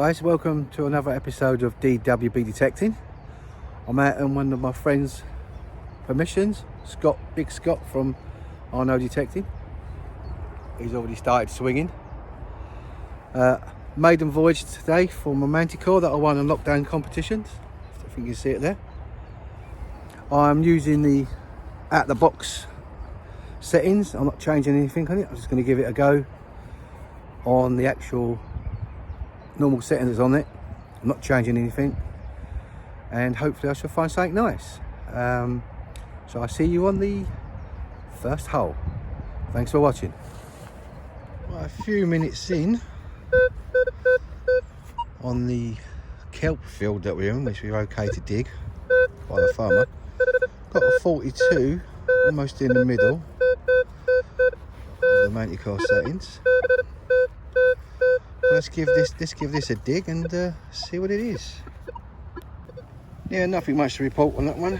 guys, welcome to another episode of DWB Detecting. I'm out on one of my friends' permissions, Big Scott from Arno Detecting. He's already started swinging. Maiden voyage today for my Manticore that I won in lockdown competitions. I think you can see it there. I'm using the out the box settings. I'm not changing anything on it. I'm just going to give it a go on the actual normal settings on it. I'm not changing anything, and hopefully I shall find something nice. So I'll see you on the first hole. Thanks for watching. Right, a few minutes in on the kelp field that we're in, which we're okay to dig by the farmer. Got a 42 almost in the middle of the Manticore settings. Let's give this a dig and see what it is. Yeah, nothing much to report on that one.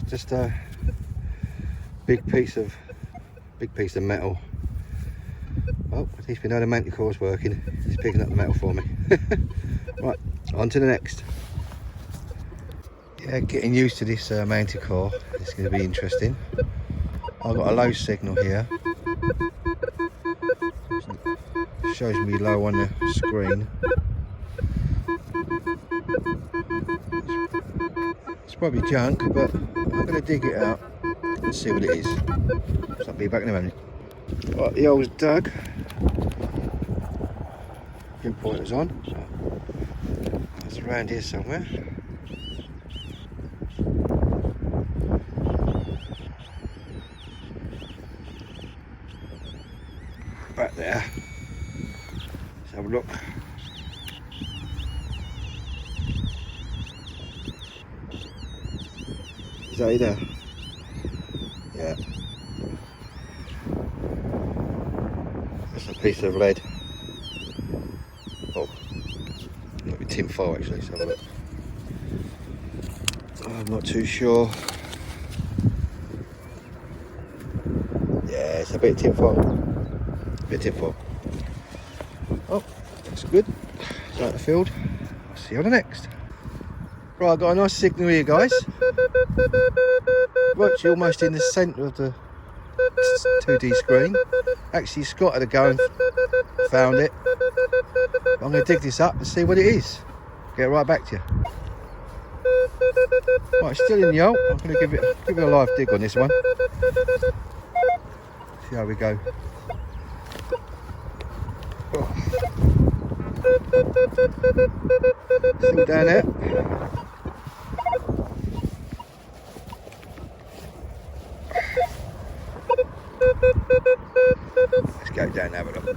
Just a big piece of metal. Oh, at least we know the Manticore's working. It's picking up the metal for me. Right, on to the next. Yeah, getting used to this Manticore. It's going to be interesting. I've got a low signal here. Shows me low on the screen. It's probably junk, but I'm going to dig it out and see what it is. So I'll be back in a minute. Right, the hole's dug. Pinpointer's on. So it's around here somewhere. Back there. Let's have a look. Is that there? Yeah. That's a piece of lead. Oh, maybe tin foil actually. Let's have a look. I'm not too sure. Yeah, it's a bit of tin foil. Oh, that's good. It's out the field. I'll see you on the next. Right, I've got a nice signal here, guys. Virtually almost in the centre of the 2D screen. Actually, Scott had a go and found it. I'm going to dig this up and see what it is. Get right back to you. Right, still in the hole. I'm going to give it a live dig on this one. See how we go. Oh. Still down there. Let's go down and have a look.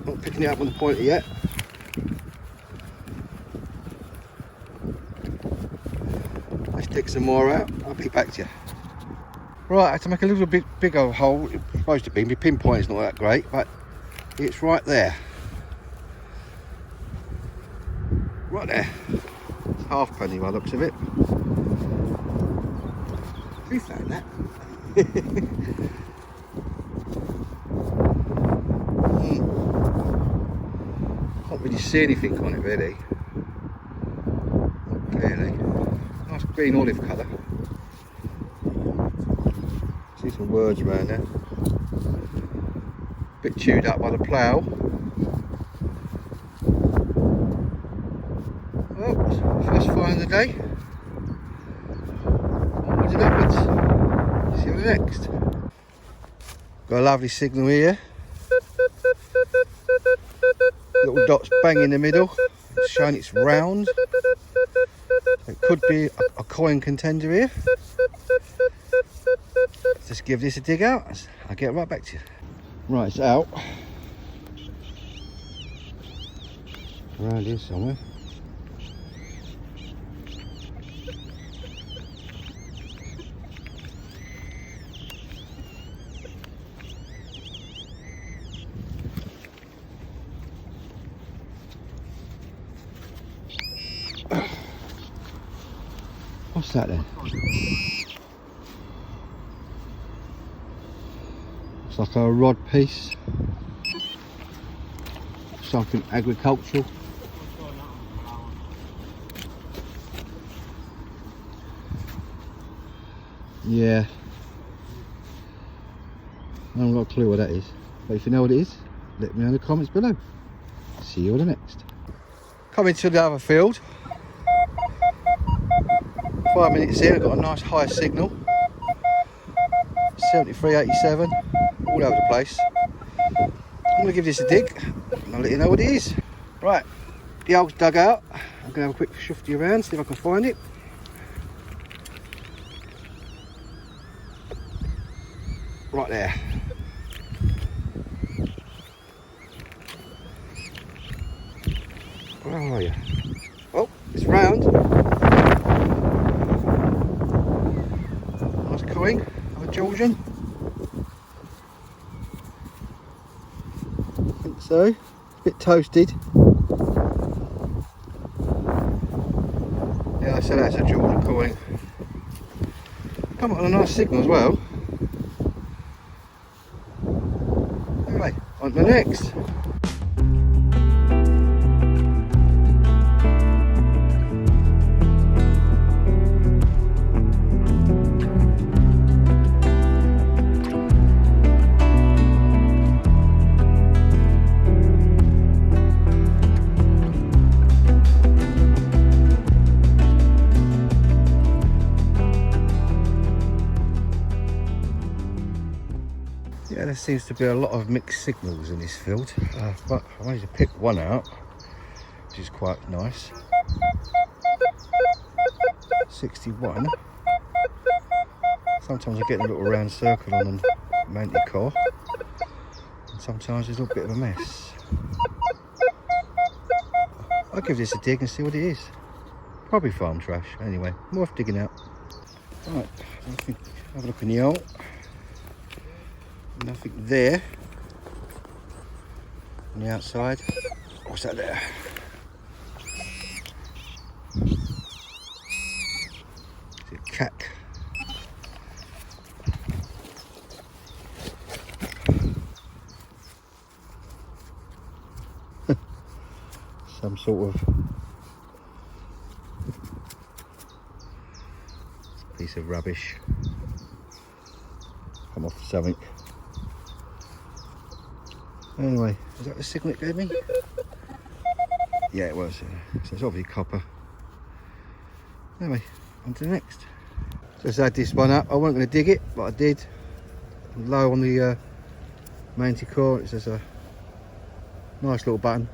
Not picking it up on the pointer yet. Let's dig some more out. I'll be back to you. Right, I have to make a little bit bigger hole. It's supposed to be. My pinpoint is not that great, but it's right there. Right there. It's halfpenny by the looks of it. Who found that? Can't really see anything on it really. Not clearly. Nice green olive colour. See some words around there. Bit chewed up by the plough. Oh, first find of the day. Onwards and upwards. See you on the next. Got a lovely signal here. Little dots bang in the middle. It's showing it's round. It could be a coin contender here. Just give this a dig out. I'll get right back to you. Right, it's out. Around here somewhere. What's that then? It's like a rod piece. Something agricultural. Yeah. I haven't got a clue what that is. But if you know what it is, let me know in the comments below. See you on the next. Coming to the other field. 5 minutes in, I've got a nice high signal. 7387, all over the place. I'm going to give this a dig and I'll let you know what it is. Right, the hole's dug out. I'm going to have a quick shifty around, see if I can find it. Right there. Where are you? Oh, it's round. Nice coin of a Georgian. I think so. It's a bit toasted. Yeah, so that's a Georgian coin. Come on a nice signal as well. Anyway, on to the next. Yeah, there seems to be a lot of mixed signals in this field, but I managed to pick one out, which is quite nice. 61. Sometimes I get a little round circle on the Manticore, and sometimes it's a little bit of a mess. I'll give this a dig and see what it is. Probably farm trash, anyway, more worth digging out. Right, have a look in the hole. Nothing there on the outside. What's that there? Is it a cat? Some sort of piece of rubbish. Come off something. Anyway, was that the signal it gave me? Yeah, it was. So it's obviously copper. Anyway, on to the next. Just had this one up. I wasn't going to dig it, but I did. I'm low on the Manticore. It's just a nice little button.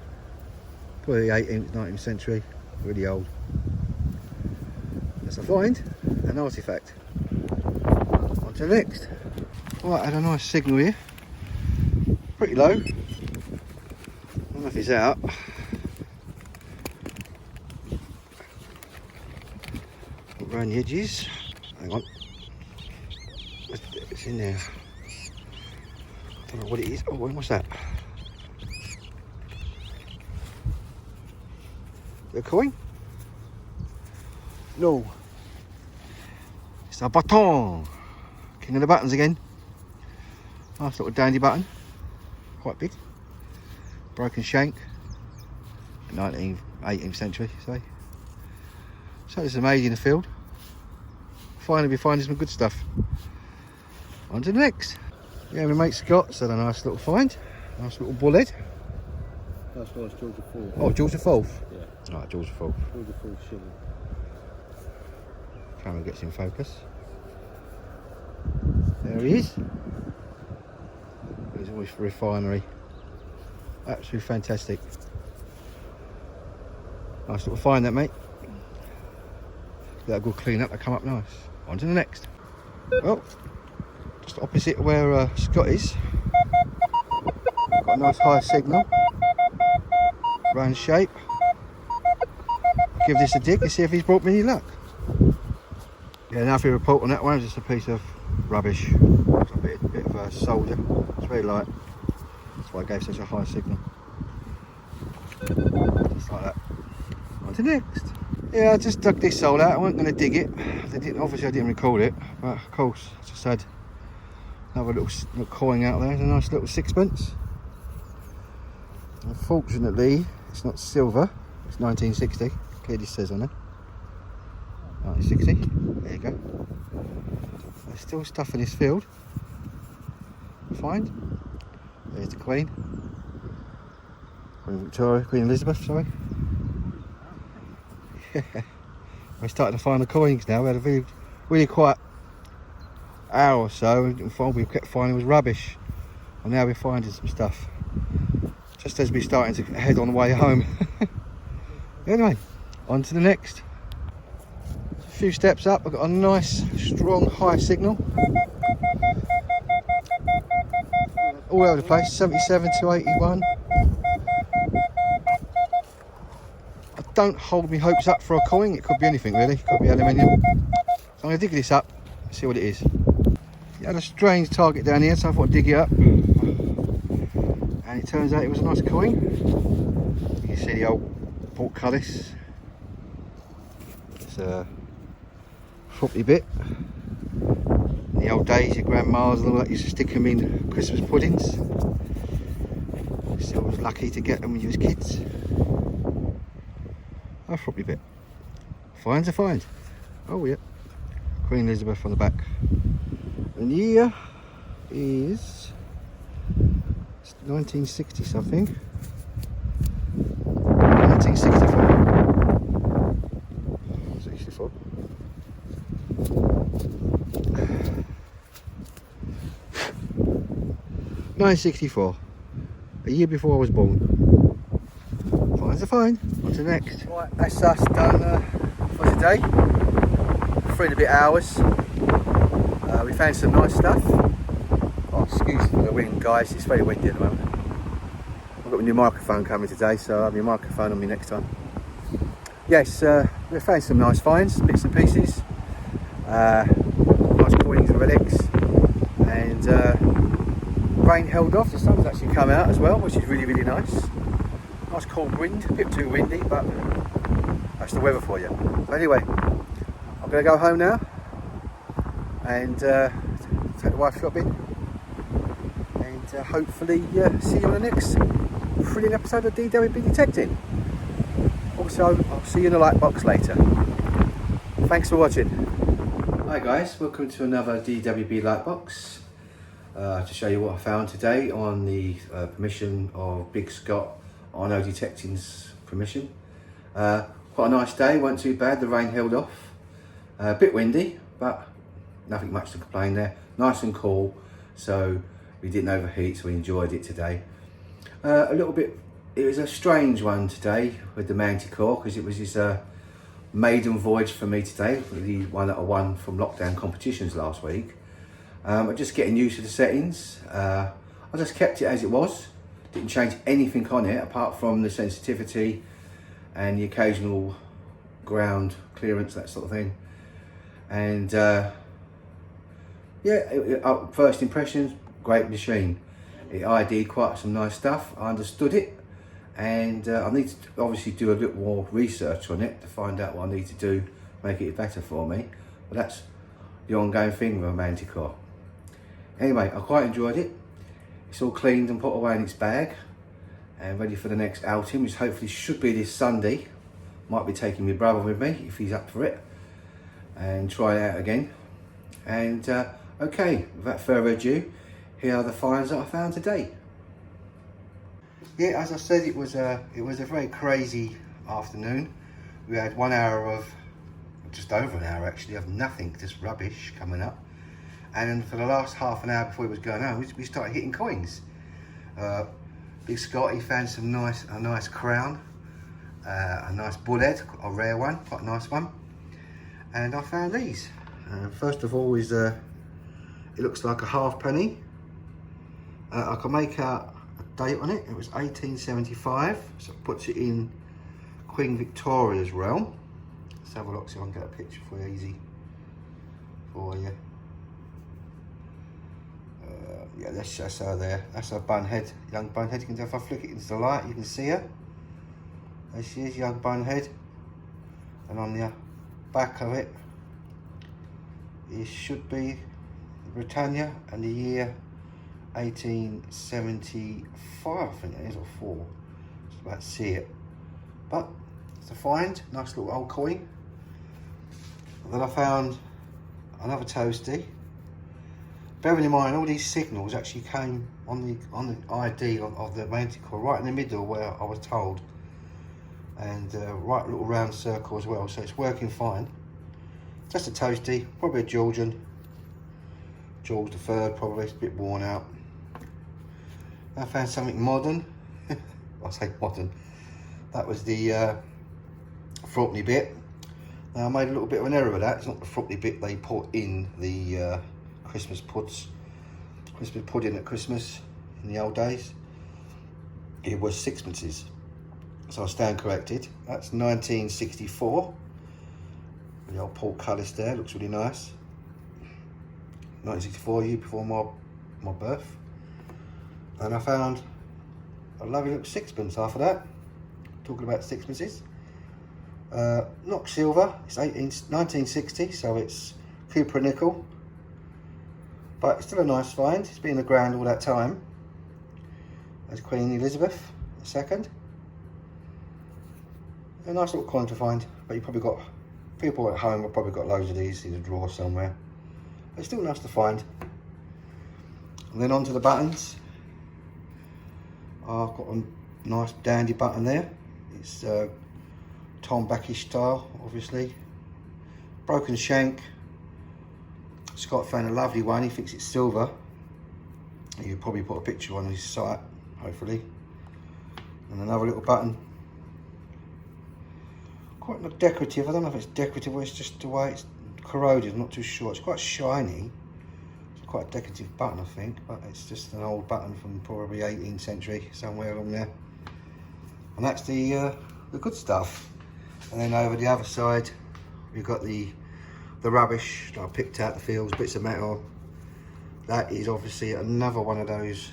Probably 18th, 19th century. Really old. That's a find, an artifact. On to the next. Right, I had a nice signal here. Pretty low. I don't know if it's out. Look around the edges. Hang on. It's in there. I don't know what it is. Oh, what's that? Is it a coin? No. It's a baton. King of the buttons again. Nice little dandy button. Quite big. Broken shank. 19th, 18th century, say. So there's some age in the field. Finally be finding some good stuff. On to the next. Yeah, my mate Scott's had a nice little find. Nice little bullhead. That's nice, George IV. Oh, George IV? Yeah. Alright, George IV. George IV shilling. Camera gets in focus. There he is. He's always refinery. Absolutely fantastic. Nice little find that, mate. Let a good clean up, they come up nice. On to the next. Well, just opposite where Scott is. Got a nice high signal. Round shape. I'll give this a dig and see if he's brought me any luck. Yeah, nothing to report on that one, just a piece of rubbish. It's a bit of a solder. It's very light. That's why I gave such a high signal. Just like that. On to the next. Yeah, I just dug this hole out. I wasn't going to dig it. Obviously I didn't record it, but of course I just had another little coin out there. It's a nice little sixpence. Unfortunately, it's not silver. It's 1960. Clearly says on it. 1960. There you go. There's still stuff in this field. Find. There's the Queen. Queen Victoria. Queen Elizabeth, sorry. We're starting to find the coins now. We had a really quiet hour or so, and we kept finding was rubbish. And now we're finding some stuff. Just as we're starting to head on the way home. Anyway, on to the next. A few steps up, I've got a nice, strong, high signal. All over the place, 77 to 81. I don't hold my hopes up for a coin. It could be anything really. It could be aluminium. So I'm going to dig this up, see what it is. It had a strange target down here, so I thought I'd dig it up. And it turns out it was a nice coin. You can see the old portcullis. It's a floppy bit. In the old days, your grandmas and all that used to stick them in Christmas puddings. Still was lucky to get them when you was kids. A floppy bit. Finds a find. Oh yeah. Queen Elizabeth on the back. And the year is 1960 something. 1964. 64. $9.64, a year before I was born. Finds a find. On to the next. Right, that's us done for today. 3 and a bit hours. We found some nice stuff. Oh, excuse the wind, guys. It's very windy at the moment. I've got my new microphone coming today, so I'll have my microphone on me next time. Yes, we found some nice finds, bits and pieces. Nice coins and relics. And rain held off. The sun's actually come out as well, which is really, really nice. Nice cold wind, a bit too windy, but that's the weather for you. So anyway, I'm going to go home now and take the wife shopping, and hopefully see you on the next thrilling episode of DWB Detecting. Also, I'll see you in the light box later. Thanks for watching. Hi guys, welcome to another DWB Lightbox. To show you what I found today on the permission of Big Scott Arno Detecting's permission. Quite a nice day, wasn't too bad, the rain held off. A bit windy, but nothing much to complain there. Nice and cool, so we didn't overheat, so we enjoyed it today. A little bit, it was a strange one today with the Manticore, because it was his maiden voyage for me today, the one that I won from lockdown competitions last week. I'm just getting used to the settings. I just kept it as it was, didn't change anything on it apart from the sensitivity and the occasional ground clearance, that sort of thing. And yeah, first impressions, great machine. It ID'd quite some nice stuff, I understood it, and I need to obviously do a little more research on it to find out what I need to do, make it better for me. But that's the ongoing thing with a Manticore. Anyway, I quite enjoyed it. It's all cleaned and put away in its bag and ready for the next outing, which hopefully should be this Sunday. Might be taking my brother with me if he's up for it, and try it out again. And okay, without further ado, here are the finds that I found today. Yeah, as I said, it was a very crazy afternoon. We had 1 hour of, just over an hour actually, of nothing, just rubbish coming up. And then for the last half an hour before we was going home, we started hitting coins. Big Scott, he found a nice crown, a nice bullhead, a rare one, quite a nice one. And I found these. First of all is it looks like a halfpenny. I can make out a date on it. It was 1875, so it puts it in Queen Victoria's realm. Let's have a look, so I can get a picture for you, easy for you. Yeah, that's her there. That's her bunhead, young bunhead. You can tell if I flick it into the light, you can see her. There she is, young bunhead. and on the back of it should be Britannia and the year 1875, I think it is, or 4. Just about to see it. But it's a find, nice little old coin. And then I found another toasty. Bearing in mind, all these signals actually came on the ID of the Manticore, right in the middle where I was told, and right little round circle as well. So it's working fine. Just a toasty, probably a George III, probably. It's a bit worn out. I found something modern. I say modern. That was the Threepenny bit. Now I made a little bit of an error with that. It's not the Threepenny bit they put in the Christmas pudding at Christmas in the old days. It was sixpences. So I stand corrected. That's 1964. The old portcullis there, looks really nice. 1964, year before my birth. And I found a lovely little sixpence after that. Talking about sixpences. Not silver, it's 1960, so it's Cooper nickel. But it's still a nice find. It's been in the ground all that time. There's Queen Elizabeth II. A nice little coin to find, but you probably got, people at home have probably got loads of these in a drawer somewhere. But it's still nice to find. And then onto the buttons. I've got a nice dandy button there. It's Tom Backish style, obviously. Broken shank. Scott found a lovely one, he thinks it's silver. He'll probably put a picture on his site, hopefully. And another little button. Quite decorative, I don't know if it's decorative or it's just the way it's corroded, I'm not too sure. It's quite shiny. It's quite a decorative button, I think, but it's just an old button from probably 18th century, somewhere along there. And that's the good stuff. And then over the other side, we've got the rubbish that I picked out the fields, bits of metal. That is obviously another one of those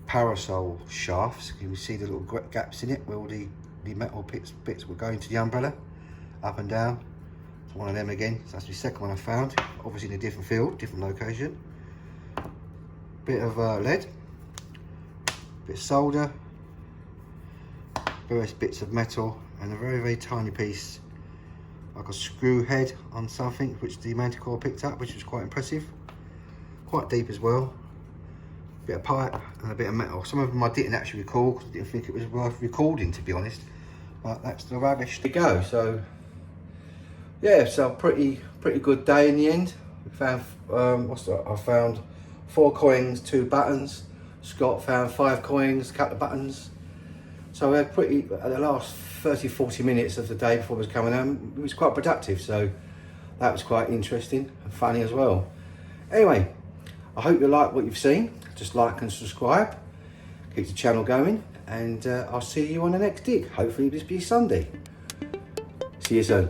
parasol shafts. You can see the little gaps in it where all the metal bits were going to the umbrella, up and down. It's one of them again. So that's the second one I found, obviously in a different field, different location. Bit of lead, bit of solder, various bits of metal, and a very, very tiny piece, like a screw head on something, which the Manticore picked up, which was quite impressive. Quite deep as well. Bit of pipe and a bit of metal. Some of them I didn't actually record because I didn't think it was worth recording, to be honest. But that's the rubbish to go. So yeah, so pretty good day in the end. We found I found 4 coins, 2 buttons. Scott found 5 coins, a couple of buttons. So we had at the last 30-40 minutes of the day before it was coming home, it was quite productive, so that was quite interesting and funny as well. Anyway, I hope you like what you've seen. Just like and subscribe, keep the channel going, and I'll see you on the next dig. Hopefully this be Sunday. See you soon.